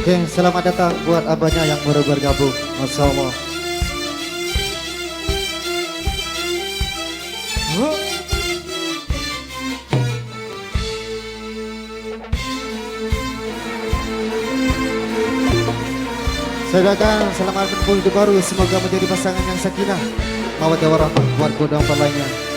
Oke, selamat datang buat abahnya yang baru bergabung. Masya Allah. Saudara, selamat berkumpul hidup baru. Semoga menjadi pasangan yang sakinah, mawaddah warahmah buat kedua orang lainnya.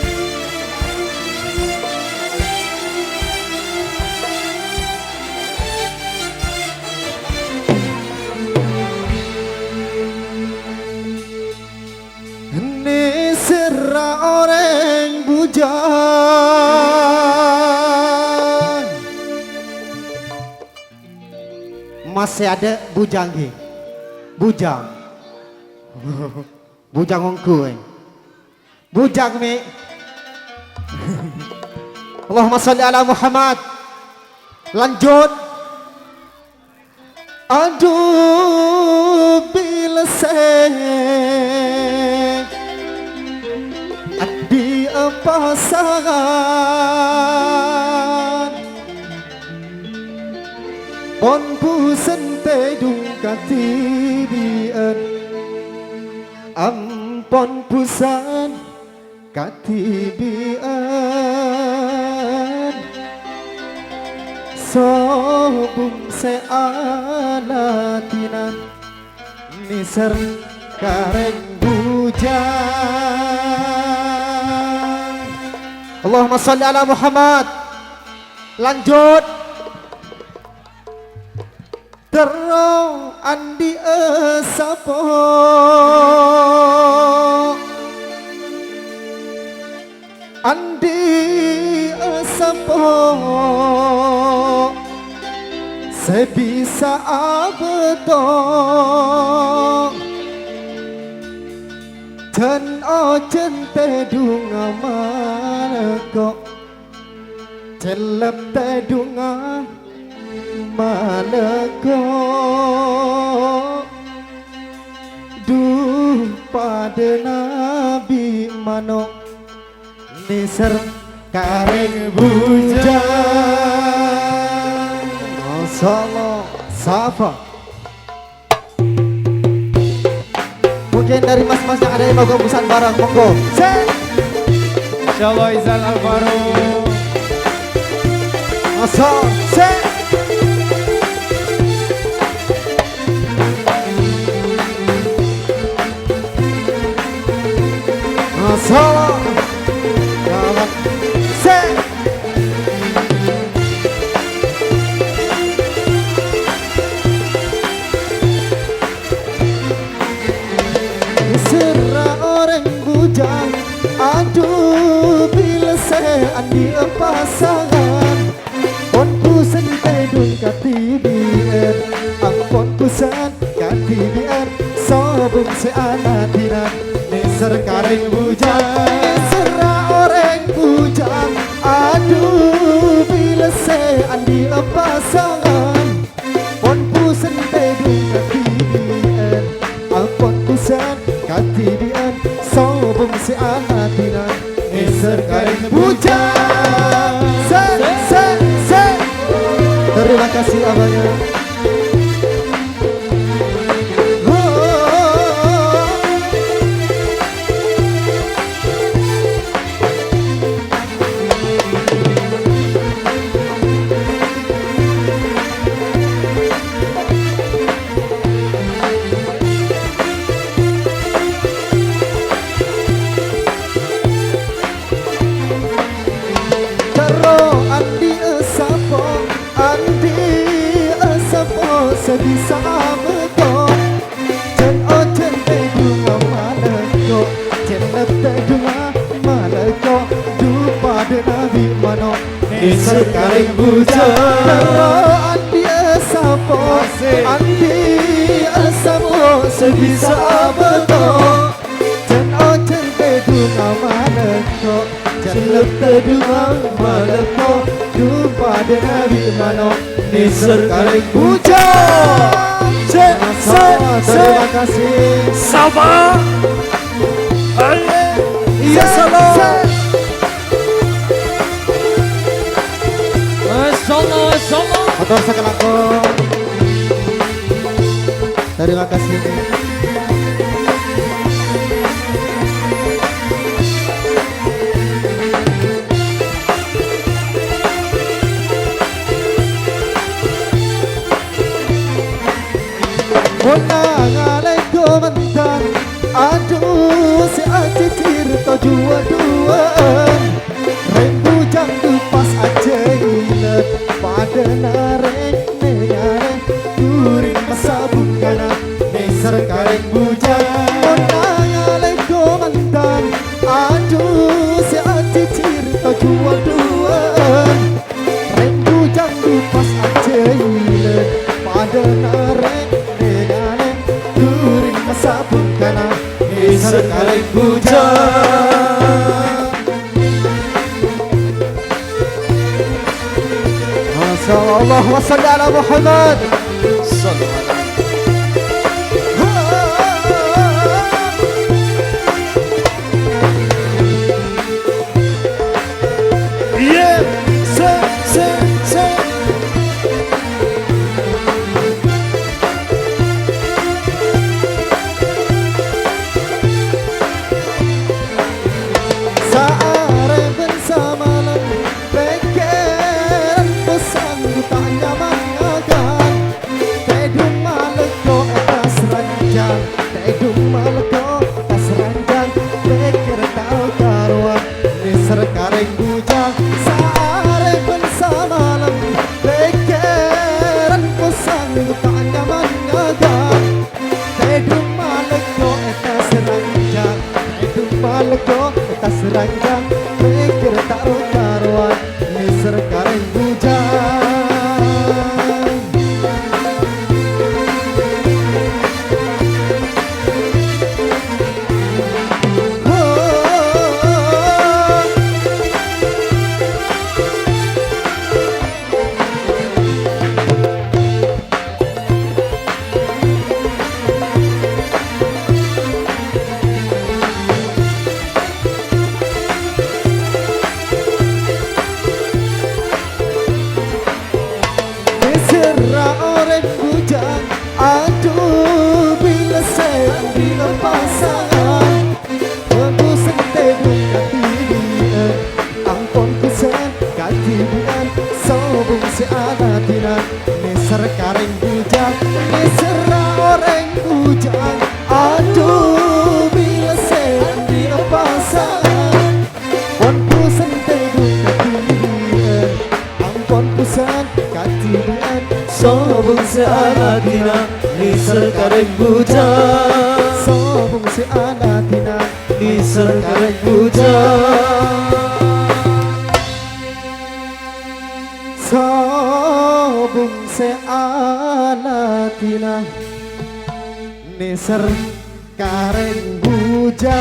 Ini serah orang bujang, masih ada bujang ge. Bujang bujang ongku bujang mi. Allahumma sholli ala Muhammad. Lanjut. Aduh bila di pasangan on pusen tedung katibien ampon pusan katibien sobung sealatinan niser kareng bujang. Allahumma sholli ala Muhammad. Lanjut. Terong andi esapo andi esapo sebisa abetong ten ojen tedunga maleko celep tedunga maleko duh pada nabi mano niser kareng bujang. Masalah safa. Mungkin dari mas-mas yang ada yang mau pesan barang, monggo. Insyaallah Izal Alvaro. Masuk, masalah kawan serah orang bujang. Aduh bila andi pasangan pon pusen tedung katibien ampon pusen katibien sobung seanatinan niser kareng bujang. Serah orang bujang. Aduh bila andi pasangan pon pusen tedung katibien ampon pusen katibien sobung seanatinan niser kareng bujang. Terima kasih abahnya. Sebisa betul jen ojen tedunga maleko cenep tedunga maleko dupa de nabi mano niser kareng bujang. Andi asapo sebisa betul jen ojen tedunga maleko cenep tedunga maleko dupa de nabi mano niser kareng bujang. Terima kasih. Sama. Iya salam. Masyaallah, masyaallah. Motor sekelakon. Terima kasih. Assalamualaikum mentan, aduh si aci tirta dua-duaan, rembu jang dupas aja ilet pada nareng nengareng durin masabuk kana neser kareng bujang. Assalamualaikum mentan, aduh si aci tirta dua-duaan, rembu jang dupas aja ilet pada nareng sabun kana sekarang bujang. Allahumma salli ala Muhammad. Kareng bujang sare pensamalam bekeran posang tanya mangagan tedung maleko eta seranjang tedung maleko eta seranjang beker taro karuan neser kareng bujang. Aduh bila saya bila pasangan aku sentedung katidian ampun kusen katidian sobung si adatinan neser kareng bujang nesera orang bujang. Aduh bila saya bila pasangan aku sentedung katidian ampun kusen katidian sobung si adatinan neser kareng bujang. Sobung si anatina neser kareng bujang. Sobung si anatina neser kareng bujang.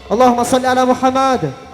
Allahumma salli ala Muhammad.